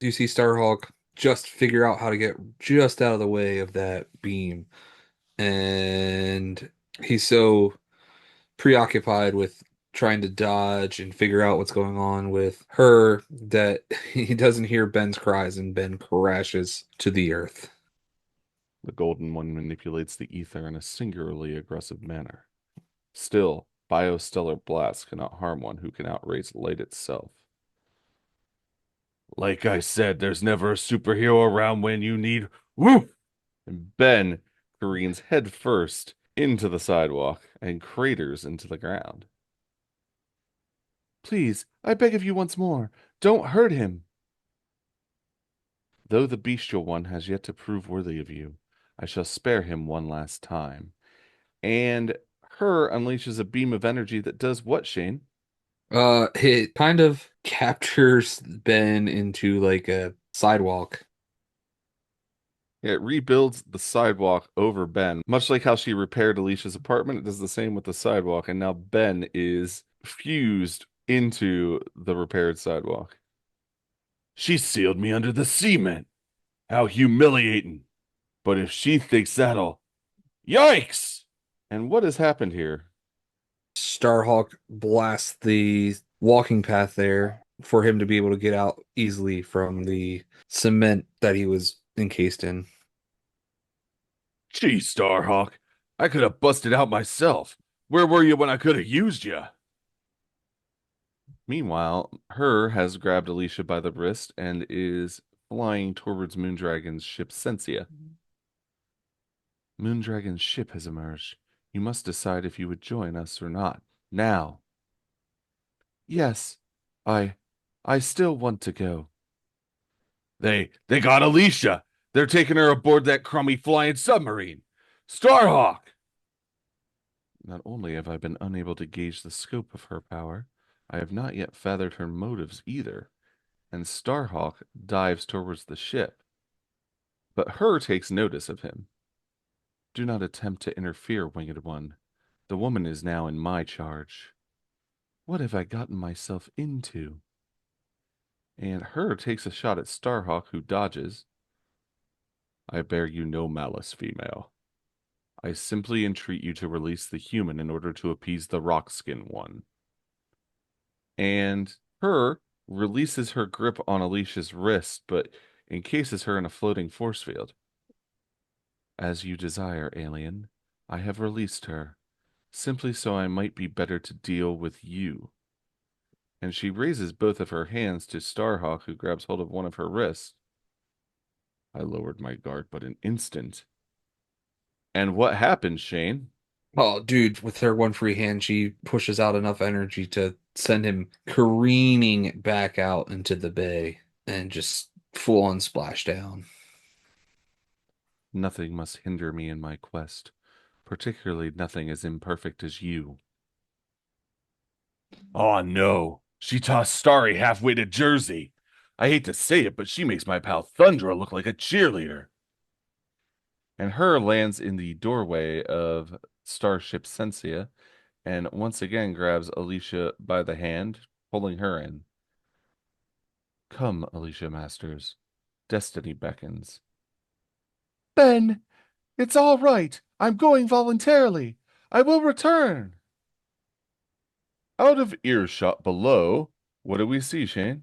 You see Starhawk just figure out how to get just out of the way of that beam, and he's so preoccupied with trying to dodge and figure out what's going on with her that he doesn't hear Ben's cries, and Ben crashes to the earth. The Golden One manipulates the ether in a singularly aggressive manner. Still, biostellar blasts cannot harm one who can outrace light itself. Like I said, there's never a superhero around when you need woo! And Ben careens headfirst into the sidewalk and craters into the ground. Please, I beg of you once more, don't hurt him. Though the bestial one has yet to prove worthy of you, I shall spare him one last time. And Her unleashes a beam of energy that does what, Shane? It kind of captures Ben into like a sidewalk. It rebuilds the sidewalk over Ben, much like how she repaired Alicia's apartment. It does the same with the sidewalk, and now Ben is fused into the repaired sidewalk. She sealed me under the cement. How humiliating. But if she thinks that'll... Yikes! And what has happened here? Starhawk blasts the walking path there for him to be able to get out easily from the cement that he was encased in. Gee, Starhawk, I could have busted out myself. Where were you when I could have used you? Meanwhile, Her has grabbed Alicia by the wrist and is flying towards Moondragon's ship Sensia. Moondragon's ship has emerged. You must decide if you would join us or not. Now. Yes, I I still want to go. They got Alicia. They're taking her aboard that crummy flying submarine. Starhawk! Not only have I been unable to gauge the scope of her power, I have not yet fathered her motives either, and Starhawk dives towards the ship. But Her takes notice of him. Do not attempt to interfere, Winged One. The woman is now in my charge. What have I gotten myself into? And Her takes a shot at Starhawk, who dodges. I bear you no malice, female. I simply entreat you to release the human in order to appease the rock-skin one. And Her releases her grip on Alicia's wrist, but encases her in a floating force field. As you desire, alien. I have released her, simply so I might be better to deal with you. And she raises both of her hands to Starhawk, who grabs hold of one of her wrists. I lowered my guard but an instant. And what happened, Shane? Oh, dude, with her one free hand, she pushes out enough energy to send him careening back out into the bay and just full on splashdown. Nothing must hinder me in my quest, particularly nothing as imperfect as you. Oh no, she tossed Starry halfway to Jersey. I hate to say it, but she makes my pal Thundra look like a cheerleader. And Her lands in the doorway of Starship Sensia and once again grabs Alicia by the hand, pulling her in. Come, Alicia Masters. Destiny beckons. Ben, it's all right. I'm going voluntarily. I will return. Out of earshot below, what do we see, Shane?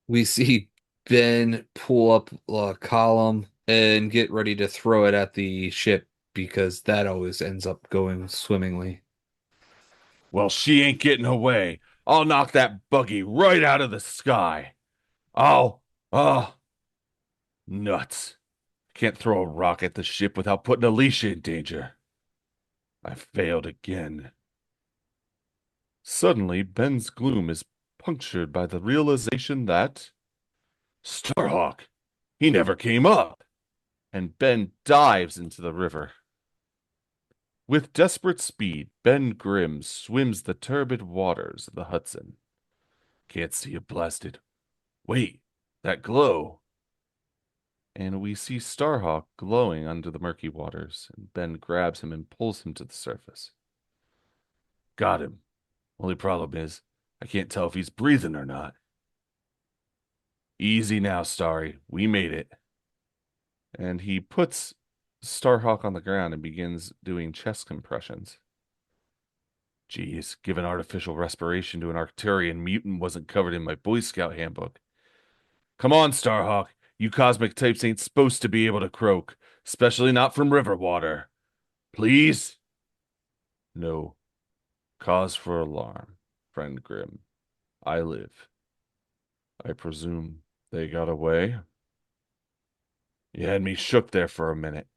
We see Ben pull up a column and get ready to throw it at the ship because that always ends up going swimmingly. Well, she ain't getting away. I'll knock that buggy right out of the sky. Oh, oh, nuts. Can't throw a rock at the ship without putting Alicia in danger. I failed again. Suddenly, Ben's gloom is punctured by the realization that Starhawk, he never came up, and Ben dives into the river. With desperate speed, Ben Grimm swims the turbid waters of the Hudson. Can't see a blasted. Wait, that glow. And we see Starhawk glowing under the murky waters, and Ben grabs him and pulls him to the surface. Got him. Only problem is, I can't tell if he's breathing or not. Easy now, Starry. We made it. And he puts Starhawk on the ground and begins doing chest compressions. Geez, giving artificial respiration to an Arcturian mutant wasn't covered in my Boy Scout handbook. Come on, Starhawk. You cosmic types ain't supposed to be able to croak, especially not from river water. Please? No. Cause for alarm, friend Grimm. I live. I presume they got away? You had me shook there for a minute.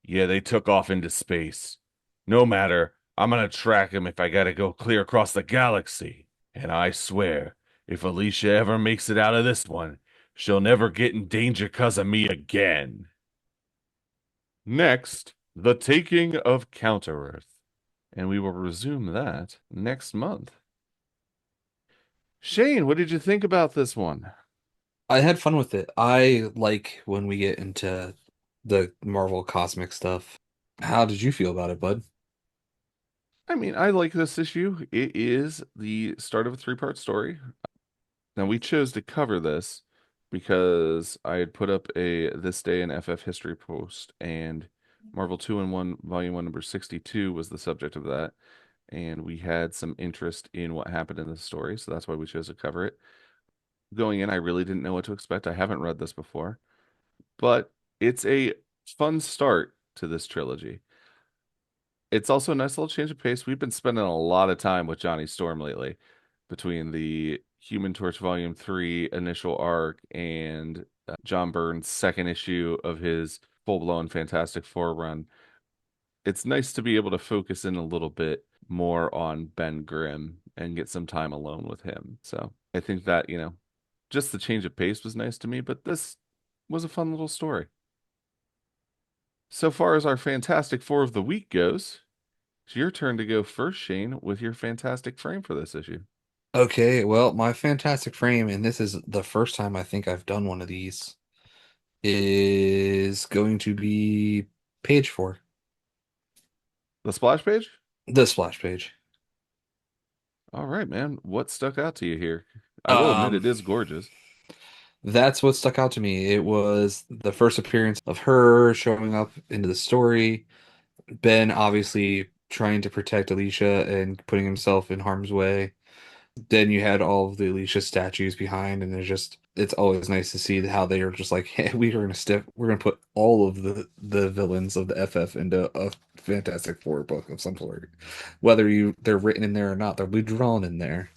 Yeah, they took off into space. No matter, I'm gonna track 'em if I gotta go clear across the galaxy. And I swear, if Alicia ever makes it out of this one, she'll never get in danger 'cause of me again. Next, the taking of Counter-Earth. And we will resume that next month. Shane, what did you think about this one? I had fun with it. I like when we get into the Marvel cosmic stuff. How did you feel about it, bud? I mean, I like this issue. It is the start of a three-part story. Now, we chose to cover this because I had put up a This Day in FF History post, and Marvel 2 in 1, Volume 1, number 62 was the subject of that. and we had some interest in what happened in the story, so that's why we chose to cover it. Going in, I really didn't know what to expect. I haven't read this before, but it's a fun start to this trilogy. It's also a nice little change of pace. We've been spending a lot of time with Johnny Storm lately, between the Human Torch Volume 3 initial arc and John Byrne's second issue of his full-blown Fantastic Four run. It's nice to be able to focus in a little bit more on Ben Grimm and get some time alone with him. So I think that, just the change of pace was nice to me, but this was a fun little story. So far as our Fantastic Four of the week goes, it's your turn to go first, Shane, with your fantastic frame for this issue. Okay, well, my fantastic frame, and this is the first time I think I've done one of these, is going to be page 4, The splash page? the splash page. All right, man. What stuck out to you here? I will admit Um, it is gorgeous. that's what stuck out to me. It was the first appearance of her showing up into the story. Ben obviously trying to protect Alicia and putting himself in harm's way. Then you had all of the Alicia statues behind, and it's always nice to see how they are just like, hey, we're gonna put all of the villains of the FF into a Fantastic Four book of some sort. Whether they're written in there or not, they'll be drawn in there.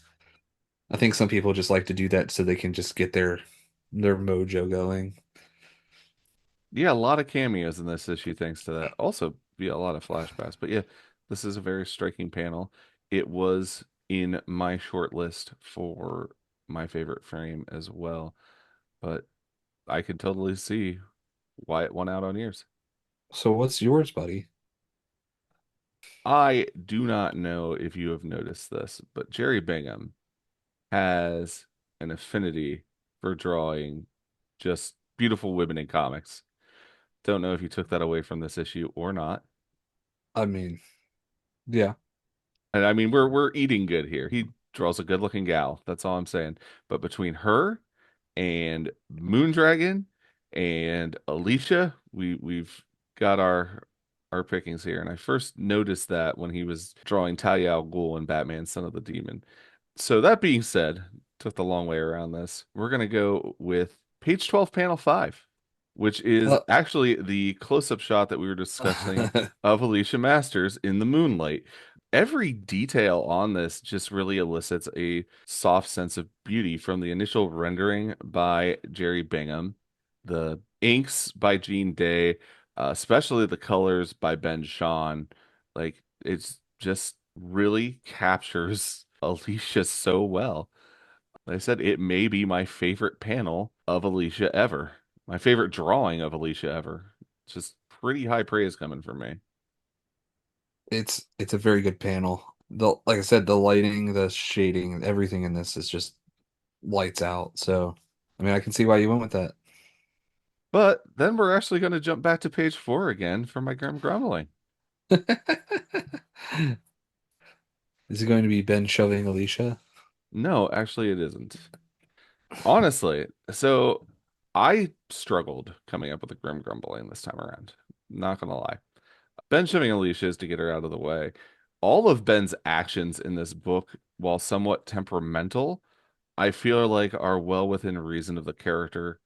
I think some people just like to do that so they can just get their mojo going. Yeah, a lot of cameos in this issue thanks to that. Also, yeah, a lot of flashbacks. But yeah, this is a very striking panel. It was in my short list for my favorite frame as well, but I could totally see why it won out on yours. So what's yours, buddy? I do not know if you have noticed this, but Jerry Bingham has an affinity for drawing just beautiful women in comics. Don't know if you took that away from this issue or not. I mean, yeah. And I mean, we're eating good here. He draws a good-looking gal. That's all I'm saying. But between her and Moondragon and Alicia, we've got our pickings here. And I first noticed that when he was drawing Talia al Ghul in Batman: Son of the Demon. So that being said, took the long way around this. We're gonna go with page 12, panel 5, which is Uh, actually the close-up shot that we were discussing of Alicia Masters in the moonlight. Every detail on this just really elicits a soft sense of beauty from the initial rendering by Jerry Bingham, the inks by Gene Day, especially the colors by Ben Shawn. Like it's just really captures Alicia so well. Like I said, it may be my favorite panel of Alicia ever. My favorite drawing of Alicia ever. It's just pretty high praise coming from me. it's a very good panel. Like I said, the lighting, the shading, everything in this is just lights out. So, I mean, I can see why you went with that. But then we're actually going to jump back to page 4 again for my grim grumbling. Is it going to be Ben shoving Alicia? No, actually, it isn't. Honestly, so I struggled coming up with a grim grumbling this time around. Not gonna lie. Ben shoving Alicia is to get her out of the way. All of Ben's actions in this book, while somewhat temperamental, I feel like are well within reason of the character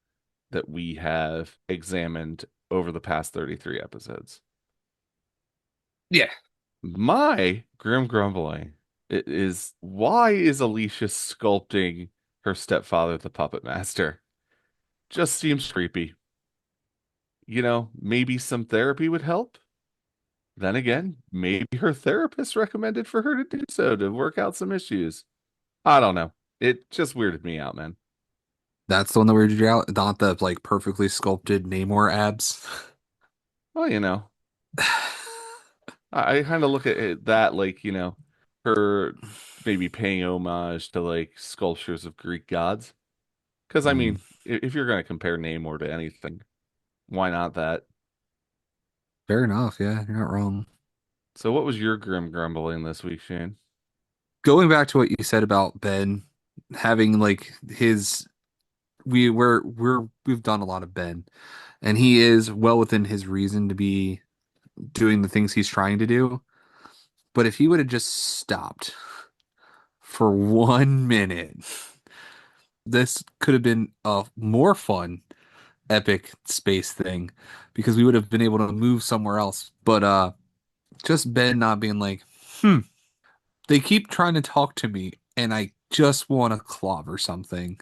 that we have examined over the past 33 episodes. Yeah. My grim grumbling is why is Alicia sculpting her stepfather, the puppet master? Just seems creepy. Maybe some therapy would help. Then again, maybe her therapist recommended for her to do so to work out some issues. I don't know. It just weirded me out, man. That's the one that weirded you out, not the like perfectly sculpted Namor abs. Well, I kind of look at that like, her maybe paying homage to like sculptures of Greek gods. Because, I Mm, mean, if you're going to compare Namor to anything, why not that? fair enough. Yeah, you're not wrong. So, what was your grim grumbling this week, Shane? Going back to what you said about Ben having like his we've done a lot of Ben, and he is well within his reason to be doing the things he's trying to do. But if he would have just stopped for 1 minute, this could have been a more fun, epic space thing because we would have been able to move somewhere else. But just Ben not being like, they keep trying to talk to me and I just want to clobber something.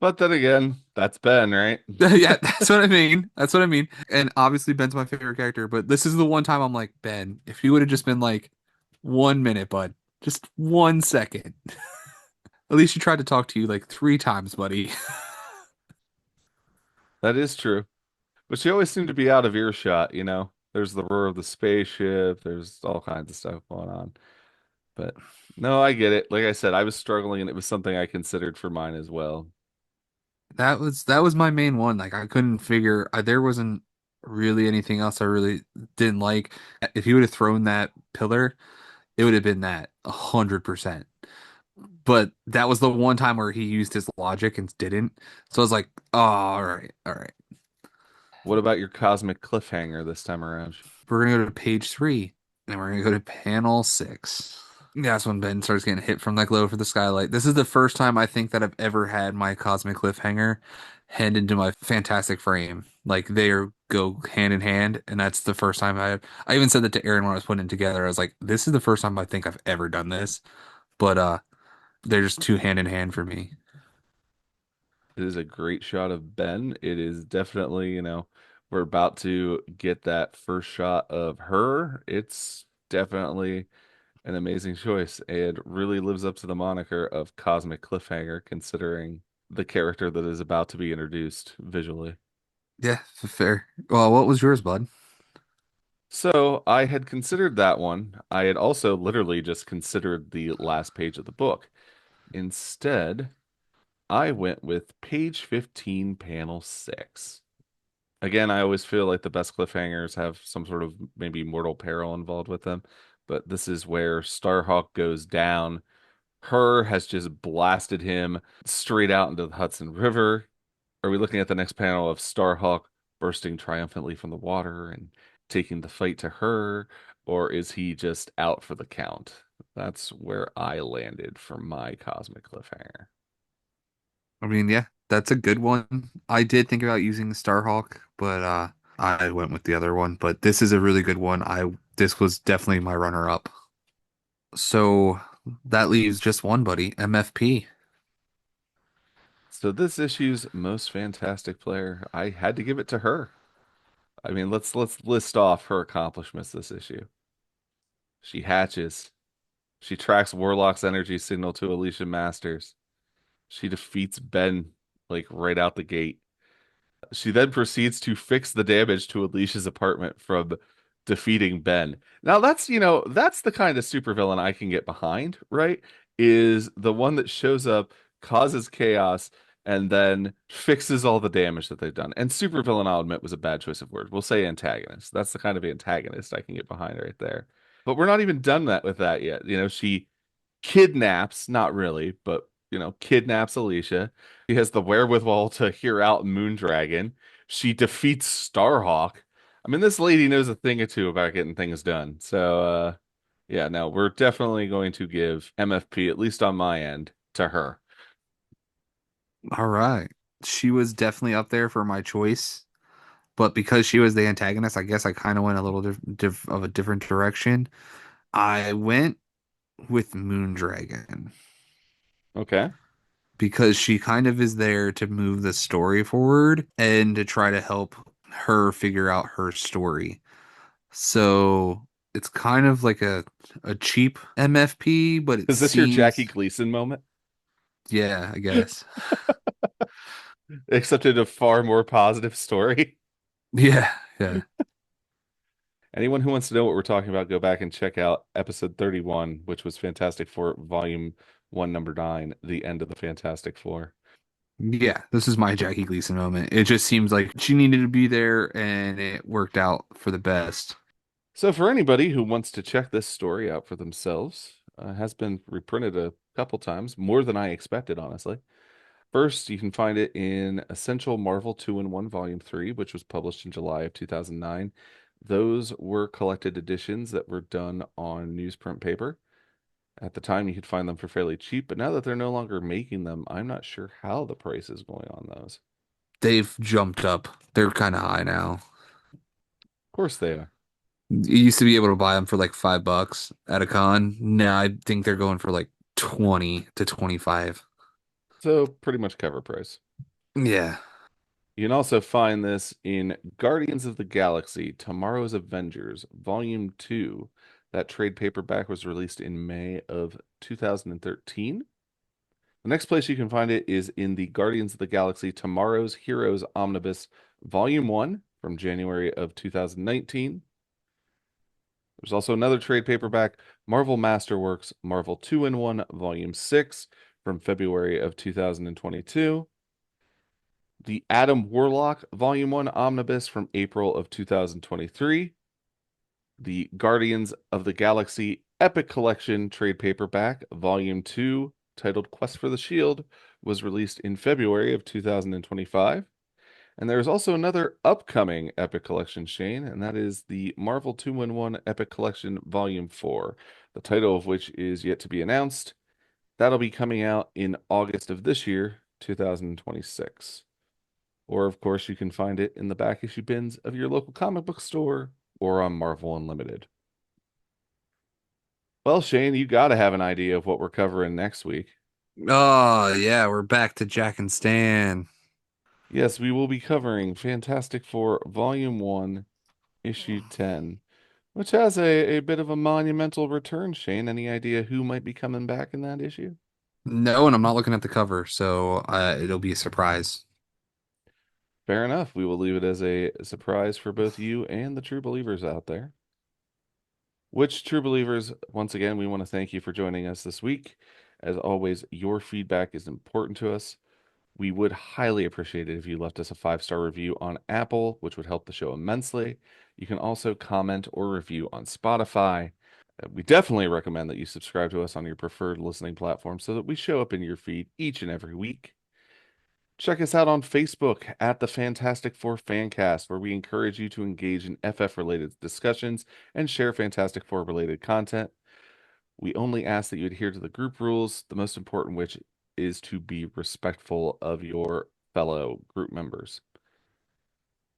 But then again, that's Ben, right? Yeah, that's what I mean. That's what I mean. And obviously Ben's my favorite character, but this is the one time I'm like, Ben, if you would have just been like 1 minute, bud, just 1 second. At least she tried to talk to you like 3 times, buddy. That is true. But she always seemed to be out of earshot, you know? There's the roar of the spaceship, there's all kinds of stuff going on. But no, I get it. Like I said, I was struggling and it was something I considered for mine as well. That was my main one. Like I couldn't figure there wasn't really anything else I really didn't like. If he would have thrown that pillar, it would have been that 100%. But that was the one time where he used his logic and didn't. So I was like, oh, all right, all right. What about your cosmic cliffhanger this time around? We're gonna go to page 3, and we're gonna go to panel 6. Yeah, that's when Ben starts getting hit from that glow for the skylight. This is the first time I think that I've ever had my cosmic cliffhanger hand into my fantastic frame. Like they are go hand in hand, and that's the first time I even said that to Aaron when I was putting it together. I was like, this is the first time I think I've ever done this. But they're just two hand in hand for me. It is a great shot of Ben. It is definitely, we're about to get that first shot of her. It's definitely an amazing choice and really lives up to the moniker of Cosmic Cliffhanger, considering the character that is about to be introduced visually. Yeah, fair. Well, what was yours, bud? So I had considered that one. I had also literally just considered the last page of the book. Instead, I went with page 15, panel 6. Again, I always feel like the best cliffhangers have some sort of maybe mortal peril involved with them, but this is where Starhawk goes down. Her has just blasted him straight out into the Hudson River. Are we looking at the next panel of Starhawk bursting triumphantly from the water and taking the fight to her, or is he just out for the count? That's where I landed for my cosmic cliffhanger. I mean, yeah, that's a good one. I did think about using the Starhawk, but I went with the other one. But this is a really good one. This was definitely my runner up. So that leaves just one, buddy, MFP. So this issue's most fantastic player, I had to give it to her. I mean, let's list off her accomplishments this issue. She hatches. She tracks Warlock's energy signal to Alicia Masters. She defeats Ben like right out the gate. She then proceeds to fix the damage to Alicia's apartment from defeating Ben. Now that's the kind of supervillain I can get behind, right? Is the one that shows up, causes chaos, and then fixes all the damage that they've done. And supervillain, I'll admit, was a bad choice of word. We'll say antagonist. That's the kind of antagonist I can get behind right there. But we're not even done that with that yet. She kidnaps, not really, but kidnaps Alicia. She has the wherewithal to hear out Moondragon. She defeats Starhawk. I mean, this lady knows a thing or two about getting things done. So, yeah, no, we're definitely going to give MFP, at least on my end, to her. All right. She was definitely up there for my choice, but because she was the antagonist, I guess I kind of went a little of a different direction. I went with Moondragon Okay. because she kind of is there to move the story forward and to try to help her figure out her story. So it's kind of like a cheap MFP, but it Is this your Jackie seems, Gleason moment? yeah, I guess. Except in a far more positive story. Yeah, yeah. Anyone who wants to know what we're talking about, go back and check out episode 31, which was Fantastic Four, Volume 1, Number 9, The End of the Fantastic Four. Yeah, this is my Jackie Gleason moment. It just seems like she needed to be there and it worked out for the best. So, for anybody who wants to check this story out for themselves, has been reprinted a couple times, more than I expected, honestly. First, you can find it in Essential Marvel 2 in 1 Volume 3, which was published in July of 2009. Those were collected editions that were done on newsprint paper. At the time, you could find them for fairly cheap, but now that they're no longer making them, I'm not sure how the price is going on those. They've jumped up. They're kind of high now. Of course they are. You used to be able to buy them for like $5 at a con. Now I think they're going for like 20 to 25. So pretty much cover price. Yeah. You can also find this in Guardians of the Galaxy, Tomorrow's Avengers, Volume 2. That trade paperback was released in May of 2013. The next place you can find it is in the Guardians of the Galaxy Tomorrow's Heroes Omnibus Volume 1 from January of 2019. There's also another trade paperback, Marvel Masterworks Marvel 2-in-1 Volume 6 from February of 2022. The Adam Warlock Volume 1 Omnibus from April of 2023. The Guardians of the Galaxy Epic Collection trade paperback Volume 2 titled Quest for the Shield was released in February of 2025. And there is also another upcoming Epic Collection, Shane, and that is the Marvel 2-in-1 Epic Collection Volume 4, the title of which is yet to be announced. That'll be coming out in August of this year, 2026. Or, of course, you can find it in the back issue bins of your local comic book store or on Marvel Unlimited. Well, Shane, you got to have an idea of what we're covering next week. Oh, yeah, we're back to Jack and Stan. Yes, we will be covering Fantastic Four Volume 1, Issue 10, which has a bit of a monumental return, Shane. Any idea who might be coming back in that issue? No, and I'm not looking at the cover, so it'll be a surprise. Fair enough. We will leave it as a surprise for both you and the true believers out there. Which true believers, once again, we want to thank you for joining us this week. As always, your feedback is important to us. We would highly appreciate it if you left us a 5-star review on Apple, which would help the show immensely. You can also comment or review on Spotify. We definitely recommend that you subscribe to us on your preferred listening platform so that we show up in your feed each and every week. Check us out on Facebook at the Fantastic Four Fancast, where we encourage you to engage in FF related discussions and share Fantastic Four related content. We only ask that you adhere to the group rules, the most important which is to be respectful of your fellow group members.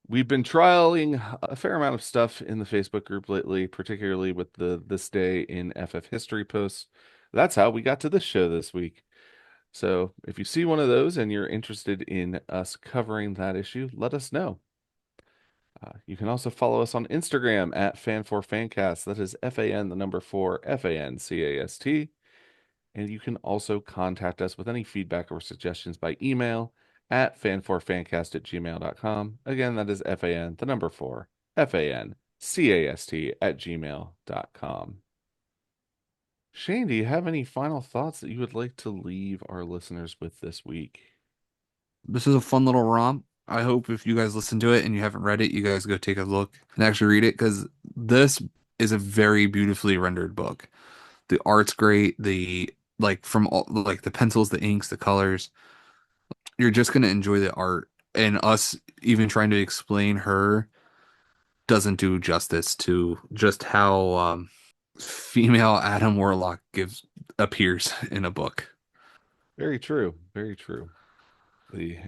We've been trialing a fair amount of stuff in the Facebook group lately, particularly with the This Day in FF History posts. That's how we got to this show this week. So if you see one of those and you're interested in us covering that issue, let us know. You can also follow us on Instagram at Fan4Fancast. That is FAN, the number 4, FANCAST. And you can also contact us with any feedback or suggestions by email at fan4fancast@gmail.com. Again, that is FAN, the number 4, FANCAST@gmail.com. Shane, do you have any final thoughts that you would like to leave our listeners with this week? This is a fun little romp. I hope if you guys listen to it and you haven't read it, you guys go take a look and actually read it because this is a very beautifully rendered book. The art's great. The like from all like the pencils, the inks, the colors. You're just gonna enjoy the art. And us even trying to explain her doesn't do justice to just how female Adam Warlock gives appears in a book. Very true. Very true. The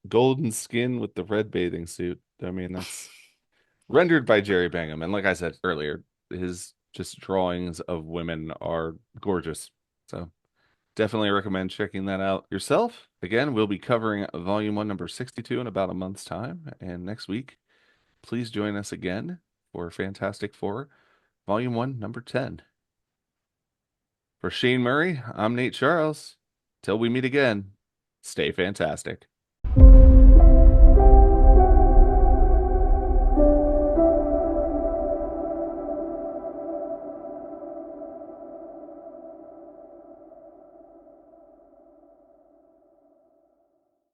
golden skin with the red bathing suit. I mean, that's rendered by Jerry Bingham. And like I said earlier, his just drawings of women are gorgeous. So definitely recommend checking that out yourself. Again, we'll be covering Volume 1, number 62 in about a month's time. And next week, please join us again for Fantastic Four, Volume 1, number 10. For Shane Murray, I'm Nate Charles. Till we meet again, stay fantastic.